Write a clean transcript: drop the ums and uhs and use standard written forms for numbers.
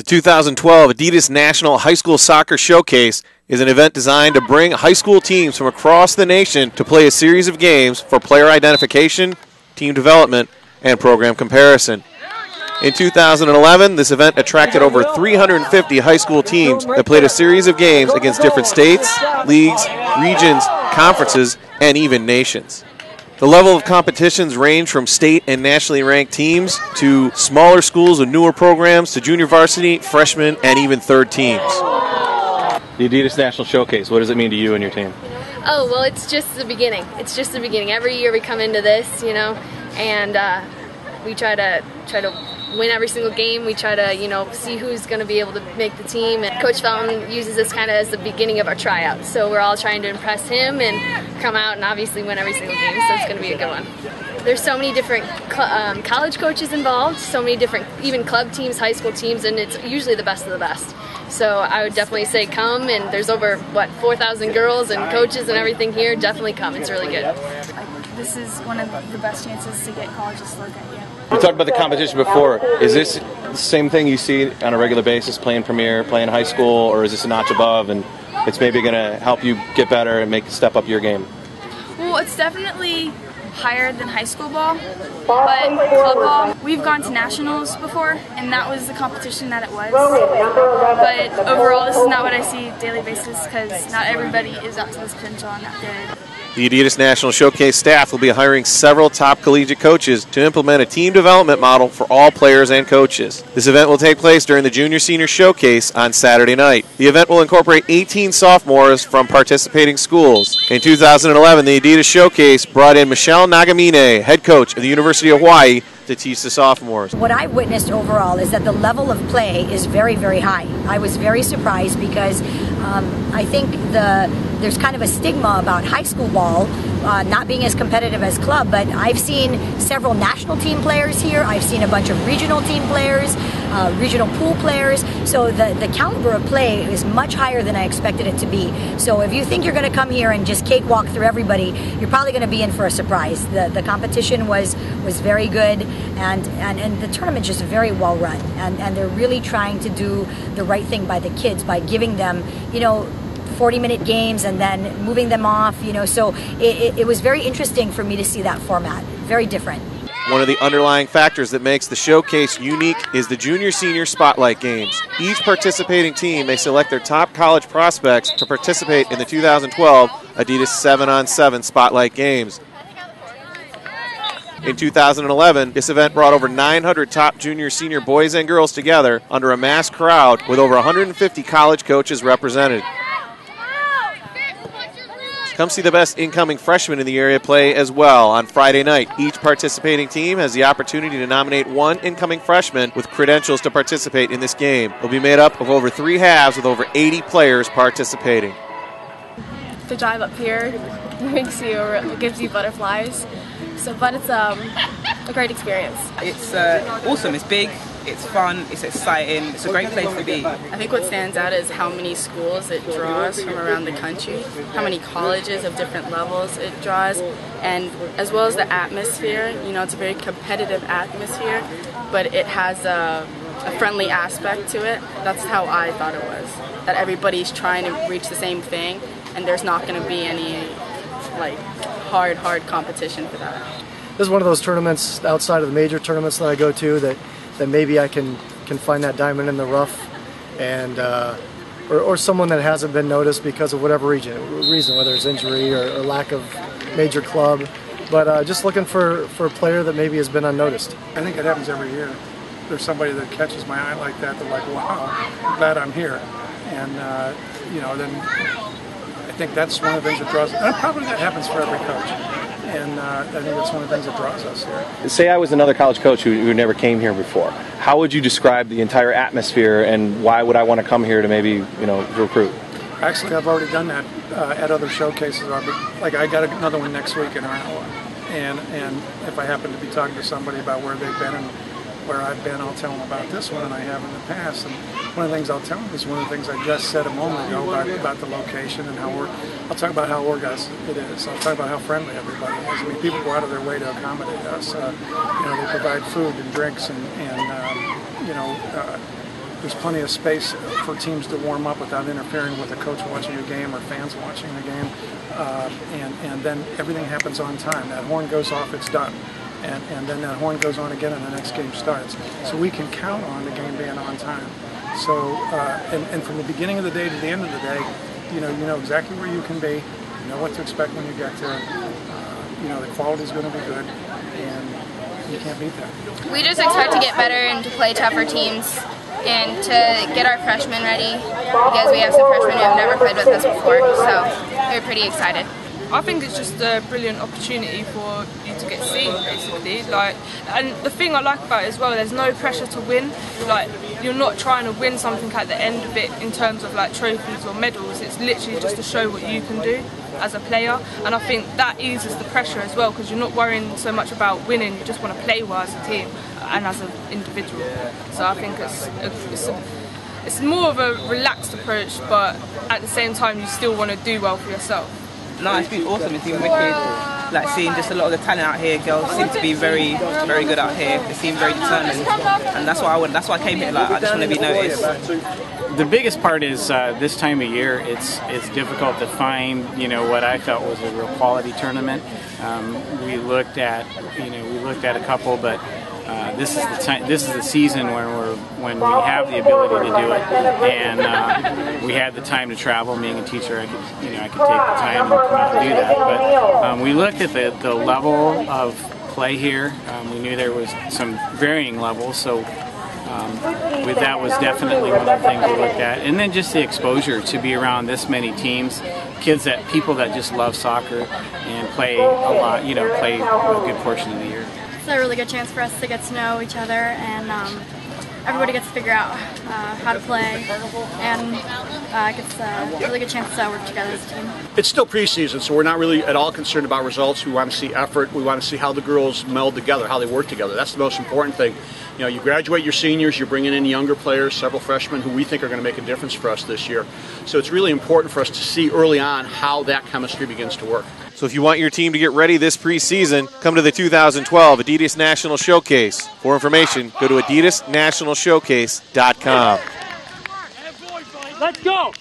The 2012 Adidas National High School Soccer Showcase is an event designed to bring high school teams from across the nation to play a series of games for player identification, team development, and program comparison. In 2011, this event attracted over 350 high school teams that played a series of games against different states, leagues, regions, conferences, and even nations. The level of competitions range from state and nationally ranked teams to smaller schools with newer programs to junior varsity, freshmen, and even third teams. The Adidas National Showcase, what does it mean to you and your team? Oh, well, it's just the beginning. It's just the beginning. Every year we come into this, and we try to win every single game. We try to, see who's going to be able to make the team. And Coach Felton uses this kind of as the beginning of our tryouts. So we're all trying to impress him and come out and obviously win every single game. So it's going to be a good one. There's so many different college coaches involved, so many different, even club teams, high school teams, and it's usually the best of the best. So I would definitely say come, and there's over, 4,000 girls and coaches and everything here. Definitely come. It's really good. This is one of the best chances to get colleges to look at you. You talked about the competition before. Is this the same thing you see on a regular basis, playing Premier, playing high school, or is this a notch above and it's maybe going to help you get better and step up your game? Well, it's definitely higher than high school ball, but club ball, we've gone to nationals before, and that was the competition that it was. But overall, this is not what I see daily basis because not everybody is up to this potential and that good. The Adidas National Showcase staff will be hiring several top collegiate coaches to implement a team development model for all players and coaches. This event will take place during the Junior Senior Showcase on Saturday night. The event will incorporate 18 sophomores from participating schools. In 2011, the Adidas Showcase brought in Michelle Nagamine, head coach of the University of Hawaii, to teach the sophomores. What I've witnessed overall is that the level of play is very, very high. I was very surprised because I think there's kind of a stigma about high school ball not being as competitive as club, but I've seen several national team players here. I've seen a bunch of regional team players, regional pool players. So the caliber of play is much higher than I expected it to be. So if you think you're going to come here and just cakewalk through everybody, you're probably going to be in for a surprise. The competition was very good, and the tournament's just very well run, and they're really trying to do the right thing by the kids by giving them, 40-minute games and then moving them off, so it was very interesting for me to see that format. Very different. One of the underlying factors that makes the showcase unique is the Junior-Senior Spotlight Games. Each participating team may select their top college prospects to participate in the 2012 Adidas 7-on-7 Spotlight Games. In 2011, this event brought over 900 top junior-senior boys and girls together under a mass crowd with over 150 college coaches represented. Come see the best incoming freshmen in the area play as well on Friday night. Each participating team has the opportunity to nominate one incoming freshman with credentials to participate in this game. It will be made up of over 3 halves with over 80 players participating. The drive up here gives you butterflies. But it's a great experience. It's awesome. It's big. It's fun, it's exciting, it's a great place to be. I think what stands out is how many schools it draws from around the country, how many colleges of different levels it draws, and as well as the atmosphere. It's a very competitive atmosphere, but it has a friendly aspect to it. That's how I thought it was, that everybody's trying to reach the same thing, and there's not going to be any hard competition for that. This is one of those tournaments outside of the major tournaments that I go to that maybe I can find that diamond in the rough, and or someone that hasn't been noticed because of whatever reason, whether it's injury or lack of major club, but just looking for a player that maybe has been unnoticed. I think it happens every year. There's somebody that catches my eye like that. They're like, wow, I'm glad I'm here. And then I think that's one of the things that draws, and probably that happens for every coach. And I think that's one of the things that draws us here. Say I was another college coach who never came here before. How would you describe the entire atmosphere, and why would I want to come here to maybe recruit? Actually, I've already done that at other showcases. I got another one next week in Iowa, and if I happen to be talking to somebody about where they've been and where I've been, I'll tell them about this one, and I have in the past. And one of the things I'll tell them is one of the things I just said a moment ago about the location and I'll talk about how organized it is. I'll talk about how friendly everybody is. I mean, people go out of their way to accommodate us. They provide food and drinks and there's plenty of space for teams to warm up without interfering with a coach watching a game or fans watching a game, and then everything happens on time. That horn goes off, it's done. And then that horn goes on again and the next game starts. So we can count on the game being on time. So, and from the beginning of the day to the end of the day, you know exactly where you can be, you know what to expect when you get there, you know the quality is going to be good, and you can't beat that. We just expect to get better and to play tougher teams and to get our freshmen ready because we have some freshmen who have never played with us before, so we're pretty excited. I think it's just a brilliant opportunity for you to get seen, basically. And the thing I like about it as well, there's no pressure to win. You're not trying to win something at the end of it in terms of trophies or medals. It's literally just to show what you can do as a player. And I think that eases the pressure as well, because you're not worrying so much about winning. You just want to play well as a team and as an individual. So I think it's more of a relaxed approach, but at the same time, you still want to do well for yourself. No, it's been awesome. It's been wicked. Seeing just a lot of the talent out here. Girls seem to be very, very good out here. They seem very determined, and that's why I came here. I just want to be noticed. The biggest part is this time of year. It's difficult to find what I felt was a real quality tournament. We looked at a couple, but this is the time. This is the season when we have the ability to do it, and we had the time to travel. Being a teacher, I could take the time and come out and do that. But we looked at the level of play here. We knew there was some varying levels, so that was definitely one of the things we looked at. And then just the exposure to be around this many teams, people that just love soccer and play a lot. Play a good portion of the year. It's a really good chance for us to get to know each other, and everybody gets to figure out how to play, and it's a really good chance to work together as a team. It's still preseason, so we're not really at all concerned about results. We want to see effort. We want to see how the girls meld together, how they work together. That's the most important thing. You graduate your seniors, you're bringing in younger players, several freshmen who we think are going to make a difference for us this year. So it's really important for us to see early on how that chemistry begins to work. So if you want your team to get ready this preseason, come to the 2012 Adidas National Showcase. For information, go to adidasnationalshowcase.com. Let's go!